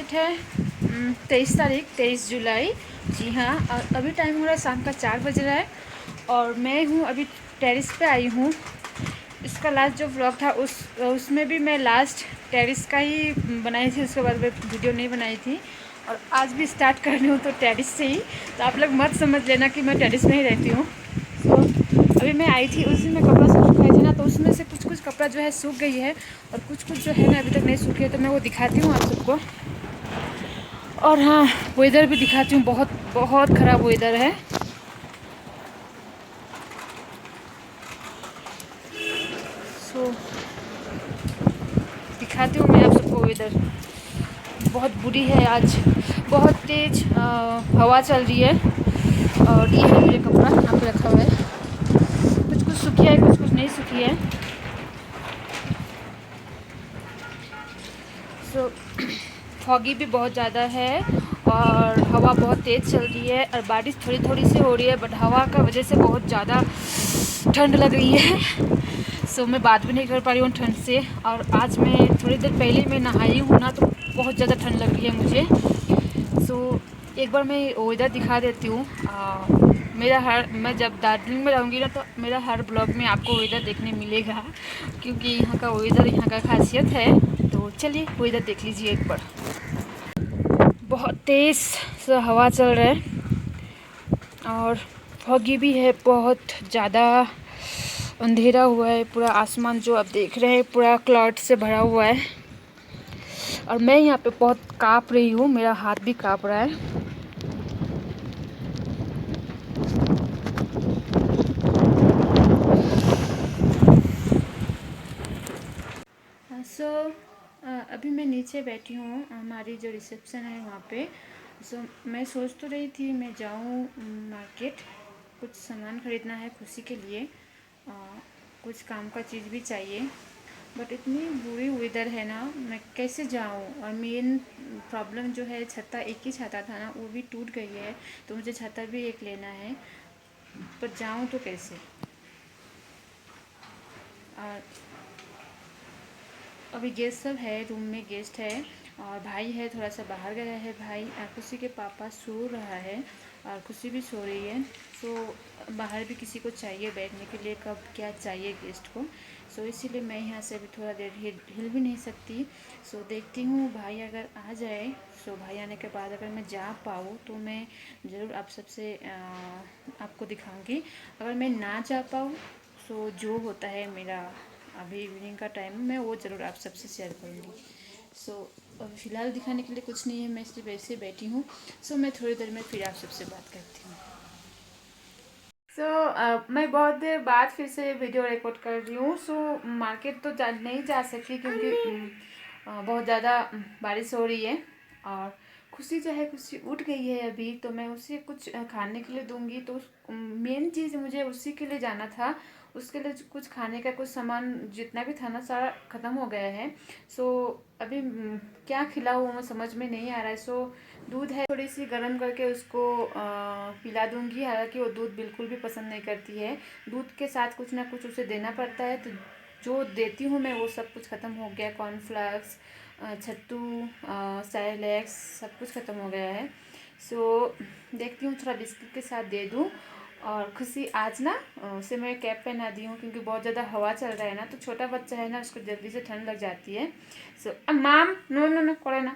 Date है 23 जुलाई। जी हाँ, और अभी टाइम हो रहा है शाम का 4 बज रहा है और मैं हूँ अभी टेरिस पे आई हूँ। इसका लास्ट जो व्लॉग था उसमें भी मैं लास्ट टेरिस का ही बनाई थी, उसके बाद मैं वीडियो नहीं बनाई थी। और आज भी स्टार्ट कर रही हूँ तो टेरिस से ही, तो आप लोग मत समझ लेना कि मैं टेरिस में ही रहती हूँ। तो अभी मैं आई थी, उस दिन मैं कपड़ा सब सुखाई थी ना, तो उसमें से कुछ कुछ कपड़ा जो है सूख गई है और कुछ कुछ जो है ना अभी तक नहीं सूखी है, तो मैं वो दिखाती हूँ आप सबको। और हाँ, वेदर भी दिखाती हूँ, बहुत बहुत ख़राब वेदर है। सो दिखाती हूँ मैं आप सबको वेदर। बहुत बुरी है आज, बहुत तेज़ हवा चल रही है। और ये है मेरे कपड़ा यहाँ पे रखा हुआ है, कुछ कुछ सूखी है कुछ कुछ नहीं सूखी है। सो फॉगी भी बहुत ज़्यादा है और हवा बहुत तेज़ चल रही है और बारिश थोड़ी थोड़ी सी हो रही है, बट हवा का वजह से बहुत ज़्यादा ठंड लग रही है। सो मैं बात भी नहीं कर पा रही हूँ ठंड से। और आज मैं थोड़ी देर पहले मैं नहाई हूँ ना, तो बहुत ज़्यादा ठंड लग रही है मुझे। सो एक बार मैं वेदर दिखा देती हूँ। मैं जब दार्जिलिंग में रहूँगी ना, तो मेरा हर ब्लॉग में आपको वेदर देखने मिलेगा, क्योंकि यहाँ का वेदर यहाँ का खासियत है। तो चलिए वेदर देख लीजिए एक बार। बहुत तेज़ सा हवा चल रहा है और फॉगी भी है, बहुत ज़्यादा अंधेरा हुआ है। पूरा आसमान जो आप देख रहे हैं पूरा क्लाउड से भरा हुआ है और मैं यहाँ पे बहुत काँप रही हूँ, मेरा हाथ भी काँप रहा है। सो अभी मैं नीचे बैठी हूँ, हमारी जो रिसेप्शन है वहाँ पे। सो मैं सोच तो रही थी मैं जाऊँ मार्केट, कुछ सामान ख़रीदना है खुशी के लिए। कुछ काम का चीज़ भी चाहिए, बट इतनी बुरी वेदर है ना, मैं कैसे जाऊँ। और मेन प्रॉब्लम जो है, छत्ता एक ही छाता था ना, वो भी टूट गई है, तो मुझे छत्ता भी एक लेना है, पर जाऊँ तो कैसे। और अभी गेस्ट सब है, रूम में गेस्ट है और भाई है थोड़ा सा बाहर गया है। भाई खुशी के पापा सो रहा है और खुशी भी सो रही है। सो बाहर भी किसी को चाहिए बैठने के लिए, कब क्या चाहिए गेस्ट को। सो इसीलिए मैं यहाँ से अभी थोड़ा देर हिल भी नहीं सकती। सो देखती हूँ भाई अगर आ जाए, सो भाई आने के बाद अगर मैं जा पाऊँ तो मैं ज़रूर आप सबसे आपको दिखाऊँगी। अगर मैं ना जा पाऊँ, सो जो होता है मेरा अभी इवनिंग का टाइम, मैं वो ज़रूर आप सबसे शेयर करूँगी। सो अभी फ़िलहाल दिखाने के लिए कुछ नहीं है, मैं सिर्फ ऐसे बैठी हूँ। सो मैं थोड़ी देर में फिर आप सबसे बात करती हूँ। मैं बहुत देर बाद फिर से वीडियो रिकॉर्ड कर रही हूँ। मार्केट तो नहीं जा सकी, क्योंकि बहुत ज़्यादा बारिश हो रही है। और खुशी जो है, खुशी उठ गई है अभी, तो मैं उसे कुछ खाने के लिए दूंगी। तो मेन चीज़ मुझे उसी के लिए जाना था, उसके लिए कुछ खाने का कुछ सामान जितना भी था ना, सारा ख़त्म हो गया है। अभी क्या खिलाऊँ वो समझ में नहीं आ रहा है। दूध है, थोड़ी सी गर्म करके उसको पिला दूंगी। हालांकि वो दूध बिल्कुल भी पसंद नहीं करती है, दूध के साथ कुछ ना कुछ उसे देना पड़ता है। तो जो देती हूँ मैं वो सब कुछ ख़त्म हो गया, कॉर्नफ्लेक्स, छत्तू, सेरेलैक्स, सब कुछ ख़त्म हो गया है। देखती हूँ थोड़ा बिस्किट के साथ दे दूँ। और खुशी आज ना उसे मैं कैप पहना दी हूँ, क्योंकि बहुत ज़्यादा हवा चल रहा है ना, तो छोटा बच्चा है ना, उसको जल्दी से ठंड लग जाती है। माम नो नो नो करे ना।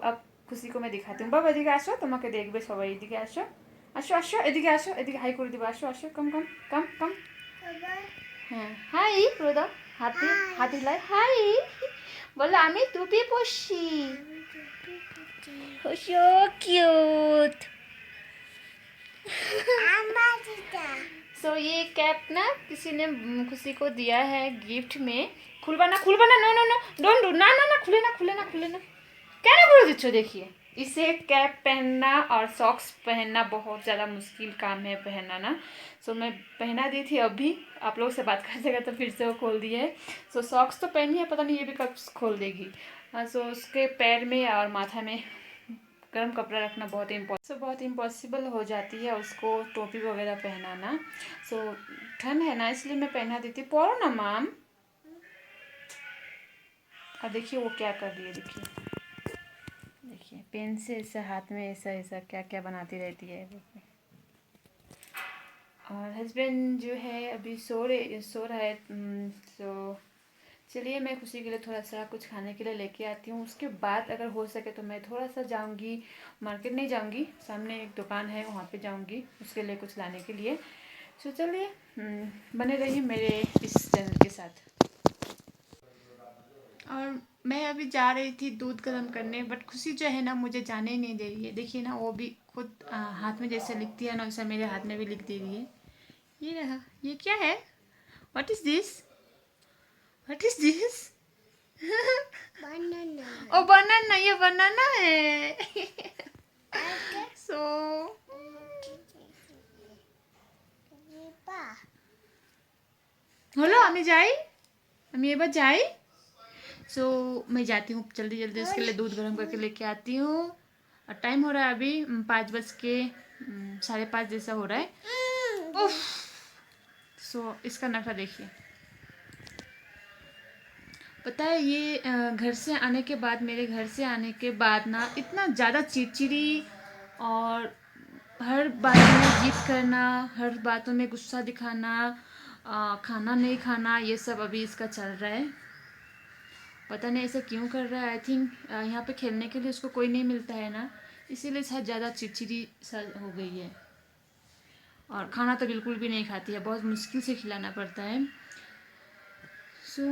अब खुशी को मैं दिखाती हूँ। बाबा एदिके आसो, তোমাকে দেখবে সবাই, এদিকে আসো, আসো আসো, এদিকে আসো, এদিকে হাই করে দিবা, আসো আসো, কম কম কম কম। হ্যাঁ হাই করে দাও, হাতে হাতে লাই হাই বলো, আমি টুপি পরছি। So cute. ये कैप ना किसी ने खुशी को दिया है गिफ्ट में। खुलवाना खुलवाना, no no no, don't do, ना ना ना, खुले ना खुले ना खुले ना, क्या ना खुले दीचो। देखिए, इसे कैप पहनना और सॉक्स पहनना बहुत ज़्यादा मुश्किल काम है पहनना ना। मैं पहना दी थी, अभी आप लोगों से बात कर देगा तो फिर से वो खोल दिए है। सॉक्स तो पहनी है, पता नहीं ये भी कब खोल देगी। उसके पैर में और माथा में गर्म कपड़ा रखना बहुत इम्पॉसिबल हो जाती है उसको टोपी वगैरह पहनाना। ठंड है ना, इसलिए मैं पहना देती। पढ़ो ना माम। और देखिए वो क्या कर रही है, देखिए पेन से ऐसा हाथ में ऐसा ऐसा क्या क्या बनाती रहती है। और हस्बैंड जो है अभी सो रहा है। तो चलिए मैं खुशी के लिए थोड़ा सा कुछ खाने के लिए लेके आती हूँ। उसके बाद अगर हो सके तो मैं थोड़ा सा जाऊँगी, मार्केट नहीं जाऊँगी, सामने एक दुकान है वहाँ पे जाऊँगी उसके लिए कुछ लाने के लिए। तो चलिए बने रहिए मेरे इस चैनल के साथ। और मैं अभी जा रही थी दूध गर्म करने, बट खुशी जो है ना मुझे जाने ही नहीं दे रही है। देखिए ना, वो भी खुद हाथ में जैसे लिखती है ना वैसा मेरे हाथ में भी लिख दे रही है। ये रहा, ये क्या है? What is this? What is this? Banana ओ बनाना, ये बनाना है। सो হলো আমি যাই, আমি এবার যাই। सो मैं जाती हूँ जल्दी जल्दी, उसके लिए दूध गर्म करके लेके आती हूँ। और टाइम हो रहा है अभी 5:05 जैसा हो रहा है। उफ। सो इसका नखरा देखिए। पता है ये घर से आने के बाद, मेरे घर से आने के बाद ना इतना ज़्यादा चिड़चिड़ी और हर बात में जिद करना, हर बातों में गुस्सा दिखाना, खाना नहीं खाना, ये सब अभी इसका चल रहा है। पता नहीं ऐसा क्यों कर रहा है। आई थिंक यहाँ पे खेलने के लिए उसको कोई नहीं मिलता है ना, इसीलिए शायद ज़्यादा चिड़चिड़ी सा हो गई है। और खाना तो बिल्कुल भी नहीं खाती है, बहुत मुश्किल से खिलाना पड़ता है। सो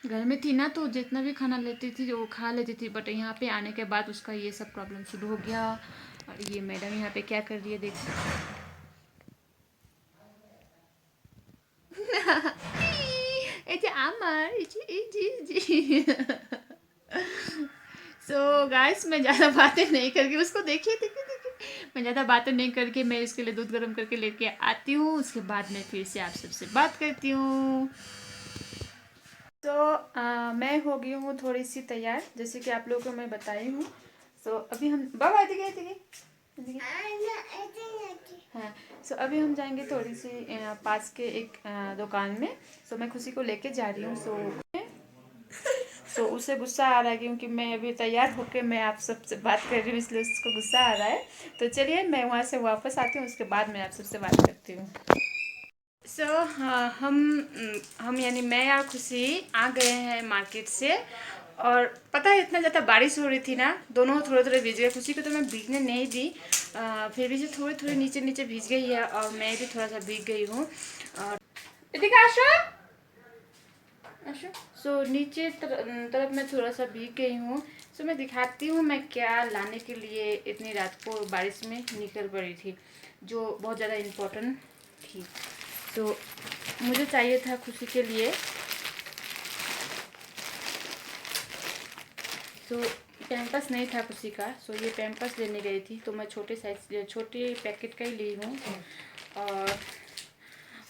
घर में थी ना तो जितना भी खाना लेती थी वो खा लेती थी, बट यहाँ पे आने के बाद उसका ये सब प्रॉब्लम शुरू हो गया। और ये मैडम यहाँ पे क्या कर रही है देखो। এটা আমার जी। सो गाइस मैं ज़्यादा बातें नहीं करके उसको देखिए देखिए देखिए, मैं ज़्यादा बातें नहीं करके मैं इसके लिए दूध गर्म करके लेके आती हूँ। उसके बाद मैं फिर से आप सबसे बात करती हूँ। तो मैं हो गई हूँ थोड़ी सी तैयार, जैसे कि आप लोगों को मैं बताई हूँ। सो अभी हम बाबा थी हाँ। सो अभी हम जाएंगे थोड़ी सी पास के एक दुकान में। सो मैं खुशी को लेके जा रही हूँ। सो उसे गुस्सा आ रहा है क्योंकि मैं अभी तैयार होके मैं आप सबसे बात कर रही हूँ, इसलिए उसको गुस्सा आ रहा है। तो चलिए मैं वहाँ से वापस आती हूँ, उसके बाद मैं आप सबसे बात करती हूँ। सो हम यानी मैं और खुशी आ गए हैं मार्केट से। और पता है इतना ज़्यादा बारिश हो रही थी ना, दोनों थोड़े थोड़े भीग गए। खुशी को तो मैं भीगने नहीं दी, फिर भी से थोड़ी थोड़ी नीचे नीचे भीग गई है और मैं भी थोड़ा सा भीग गई हूँ। और सो नीचे तरफ मैं थोड़ा सा भीग गई हूँ। सो मैं दिखाती हूँ मैं क्या लाने के लिए इतनी रात को बारिश में निकल पड़ी थी, जो बहुत ज़्यादा इम्पोर्टेंट थी। तो मुझे चाहिए था खुशी के लिए, तो पैम्पर्स नहीं था खुशी का। सो ये पैम्पर्स लेने गई थी, तो मैं छोटे साइज छोटे पैकेट का ही ली हूँ। और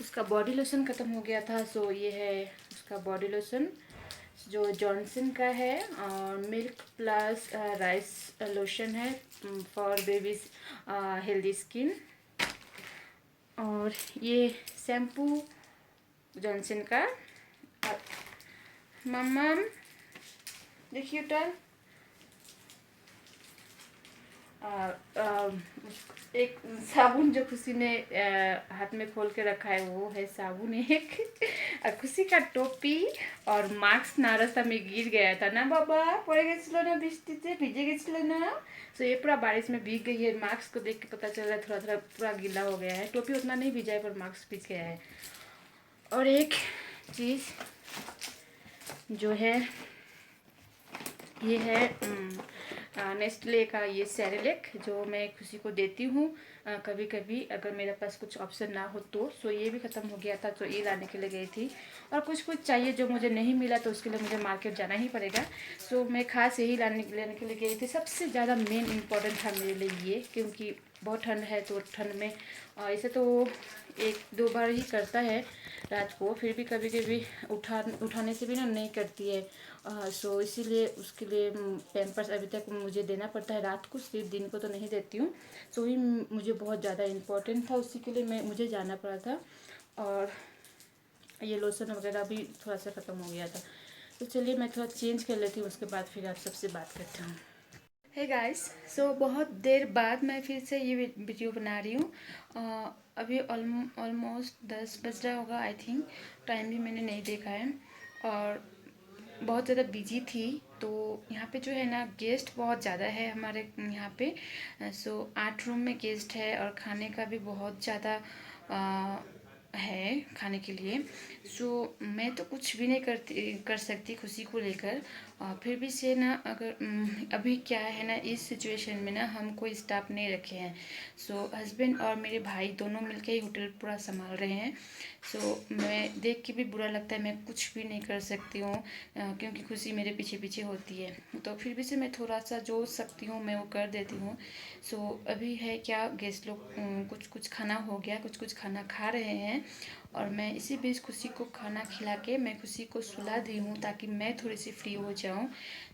उसका बॉडी लोशन ख़त्म हो गया था। सो ये है उसका बॉडी लोशन जो जॉनसन का है। और मिल्क प्लस राइस लोशन है फॉर बेबीज हेल्दी स्किन। और ये शैम्पू जॉनसन का। और मम्मा देखिए उटर। एक साबुन जो खुशी ने हाथ में खोल के रखा है, वो है साबुन एक। और खुशी का टोपी और मास्क ना रास्ता में गिर गया था ना बाबा, पड़े गए ना बृष्टि भिजे गए ना। तो ये पूरा बारिश में भीग गई है। मास्क को देख के पता चल रहा है थोड़ा थोड़ा पूरा गीला हो गया है। टोपी उतना नहीं भिजा है पर मास्क भीज गया है। और एक चीज़ जो है ये है नेस्ले का ये सेरेलेक, जो मैं खुशी को देती हूँ कभी कभी अगर मेरे पास कुछ ऑप्शन ना हो तो। सो ये भी ख़त्म हो गया था, तो ये लाने के लिए गई थी। और कुछ चाहिए जो मुझे नहीं मिला, तो उसके लिए मुझे मार्केट जाना ही पड़ेगा। सो मैं खास यही लेने के लिए गई थी। सबसे ज़्यादा मेन इम्पॉर्टेंट था मेरे लिए ये, क्योंकि बहुत ठंड है। तो ठंड में ऐसे तो 1-2 बार ही करता है रात को, फिर भी कभी कभी उठाने से भी ना नहीं करती है। सो इसीलिए उसके लिए पैम्पर्स अभी तक मुझे देना पड़ता है रात को, सिर्फ दिन को तो नहीं देती हूँ। सो ही मुझे बहुत ज़्यादा इम्पोर्टेंट था, उसी के लिए मुझे जाना पड़ा था। और ये लोशन वगैरह भी थोड़ा सा ख़त्म हो गया था। तो चलिए मैं थोड़ा चेंज कर लेती हूँ, उसके बाद फिर आप सबसे बात करती हूँ। Hey guys. सो बहुत देर बाद मैं फिर से ये वीडियो बना रही हूँ। अभी ऑलमोस्ट 10 बज रहा होगा आई थिंक। टाइम भी मैंने नहीं देखा है और बहुत ज़्यादा बिजी थी। तो यहाँ पे जो है ना, गेस्ट बहुत ज़्यादा है हमारे यहाँ पे। सो 8 रूम में गेस्ट है और खाने का भी बहुत ज़्यादा है खाने के लिए। सो मैं तो कुछ भी नहीं कर सकती खुशी को लेकर। फिर भी से ना, अगर अभी क्या है ना, इस सिचुएशन में ना हम कोई स्टाफ नहीं रखे हैं। सो हस्बैंड और मेरे भाई दोनों मिलके ही होटल पूरा संभाल रहे हैं। सो मैं देख के भी बुरा लगता है, मैं कुछ भी नहीं कर सकती हूँ क्योंकि खुशी मेरे पीछे पीछे होती है। तो फिर भी से मैं थोड़ा सा जो सकती हूँ मैं वो कर देती हूँ। सो अभी है क्या, गेस्ट लोग कुछ कुछ खाना हो गया, कुछ कुछ खाना खा रहे हैं और मैं इसी बीच खुशी को खाना खिला के मैं खुशी को सुला दी हूँ ताकि मैं थोड़ी सी फ्री हो जाऊँ।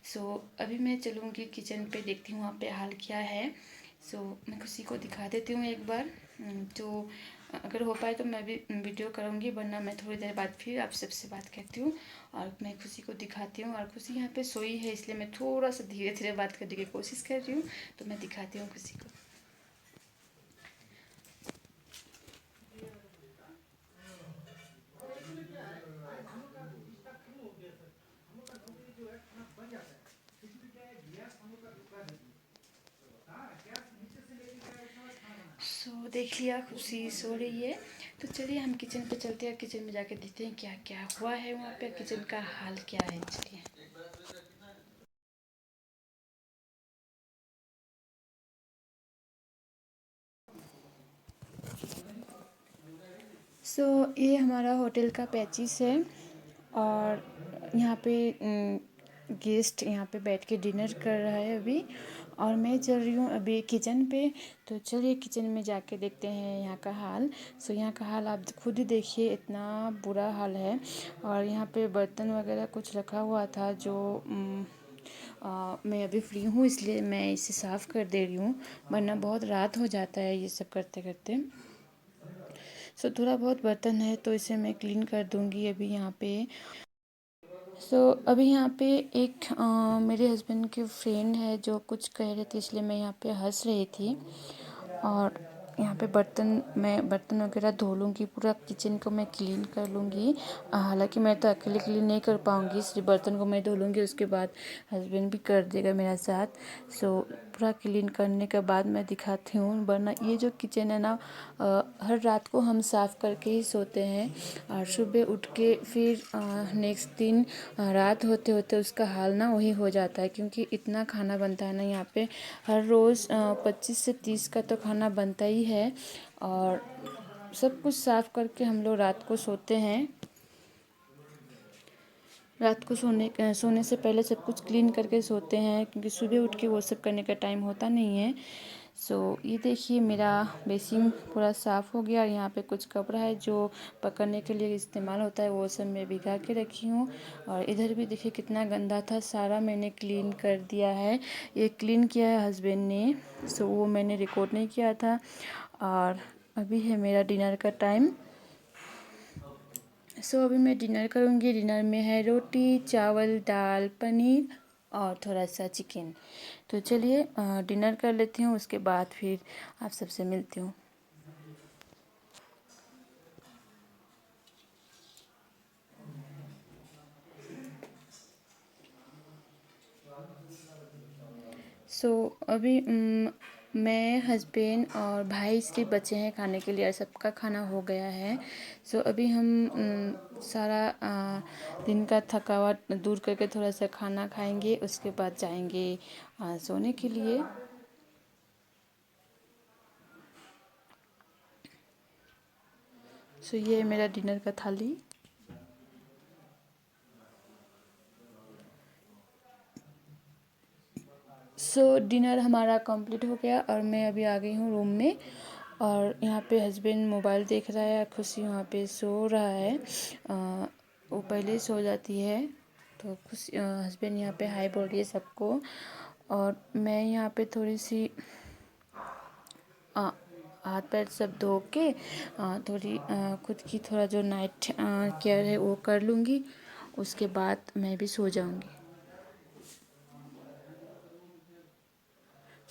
सो अभी मैं चलूँगी किचन पे, देखती हूँ वहाँ पे हाल क्या है। सो मैं खुशी को दिखा देती हूँ एक बार। तो अगर हो पाए तो मैं भी वीडियो करूँगी, वरना मैं थोड़ी देर बाद फिर आप सबसे बात करती हूँ और मैं खुशी को दिखाती हूँ। और खुशी यहाँ पे सोई है, इसलिए मैं थोड़ा सा धीरे धीरे बात करने की कोशिश कर रही हूँ। तो मैं दिखाती हूँ खुशी को। सो देख लिया, खुशी सो रही है। तो चलिए हम किचन पे चलते हैं, किचन में जाके देखते हैं क्या क्या हुआ है वहाँ पे, किचन का हाल क्या है। चलिए। सो ये हमारा होटल का पैचिस है और यहाँ पे गेस्ट यहाँ पे बैठ के डिनर कर रहा है अभी। और मैं चल रही हूँ अभी किचन पे। तो चलिए किचन में जाके देखते हैं यहाँ का हाल। सो यहाँ का हाल आप खुद ही देखिए, इतना बुरा हाल है। और यहाँ पे बर्तन वगैरह कुछ रखा हुआ था जो मैं अभी फ्री हूँ इसलिए मैं इसे साफ़ कर दे रही हूँ, वरना बहुत रात हो जाता है ये सब करते करते। सो थोड़ा बहुत बर्तन है तो इसे मैं क्लीन कर दूँगी अभी यहाँ पे। अभी यहाँ पे एक मेरे हस्बैंड के फ्रेंड है जो कुछ कह रहे थे, इसलिए मैं यहाँ पे हंस रही थी। और यहाँ पे बर्तन वगैरह धो लूँगी, पूरा किचन को मैं क्लीन कर लूँगी। हालांकि मैं तो अकेले क्लीन नहीं कर पाऊँगी, सिर्फ बर्तन को मैं धो लूँगी, उसके बाद हस्बैंड भी कर देगा मेरा साथ। पूरा क्लीन करने के बाद मैं दिखाती हूँ। वरना ये जो किचन है ना, हर रात को हम साफ़ करके ही सोते हैं और सुबह उठ के फिर नेक्स्ट दिन रात होते होते उसका हाल ना वही हो जाता है, क्योंकि इतना खाना बनता है ना यहाँ पे। हर रोज़ 25 से 30 का तो खाना बनता ही है। और सब कुछ साफ़ करके हम लोग रात को सोते हैं। रात को सोने से पहले सब कुछ क्लीन करके सोते हैं, क्योंकि सुबह उठ के वो सब करने का टाइम होता नहीं है। ये देखिए मेरा बेसिन पूरा साफ़ हो गया। यहाँ पे कुछ कपड़ा है जो पकड़ने के लिए इस्तेमाल होता है, वो सब मैं भिगा के रखी हूँ। और इधर भी देखिए कितना गंदा था, सारा मैंने क्लीन कर दिया है। ये क्लीन किया है हस्बैंड ने, वो मैंने रिकॉर्ड नहीं किया था। और अभी है मेरा डिनर का टाइम। अभी मैं डिनर करूँगी। डिनर में है रोटी, चावल, दाल, पनीर और थोड़ा सा चिकन। तो चलिए डिनर कर लेती हूँ, उसके बाद फिर आप सबसे मिलती हूँ। अभी मैं, हस्बैंड और भाई सिर्फ बचे हैं खाने के लिए और सबका खाना हो गया है। अभी हम सारा दिन का थकावट दूर करके थोड़ा सा खाना खाएंगे, उसके बाद जाएंगे सोने के लिए। ये है मेरा डिनर का थाली। डिनर हमारा कंप्लीट हो गया और मैं अभी आ गई हूँ रूम में। और यहाँ पे हस्बैंड मोबाइल देख रहा है, खुशी वहाँ पे सो रहा है। वो पहले ही सो जाती है। तो खुशी हस्बैंड यहाँ पे हाय बोल रही है सबको। और मैं यहाँ पे थोड़ी सी हाथ पैर सब धो के थोड़ी खुद की थोड़ा जो नाइट केयर है वो कर लूँगी, उसके बाद मैं भी सो जाऊँगी।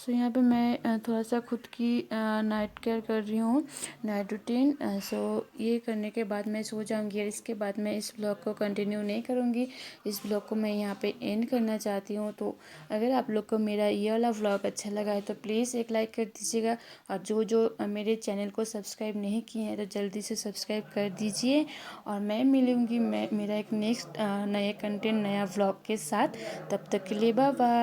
सो यहाँ पे मैं थोड़ा सा खुद की नाइट केयर कर रही हूँ, नाइट रूटीन। सो ये करने के बाद मैं सो जाऊँगी और इसके बाद मैं इस ब्लॉग को कंटिन्यू नहीं करूँगी। इस ब्लॉग को मैं यहाँ पे एंड करना चाहती हूँ। तो अगर आप लोग को मेरा ये वाला व्लॉग अच्छा लगा है तो प्लीज़ एक लाइक कर दीजिएगा, और जो मेरे चैनल को सब्सक्राइब नहीं किए हैं तो जल्दी से सब्सक्राइब कर दीजिए। और मैं मिलूँगी मेरा एक नेक्स्ट नए कंटेंट, नया व्लॉग के साथ। तब तक के लिए बाय बाय।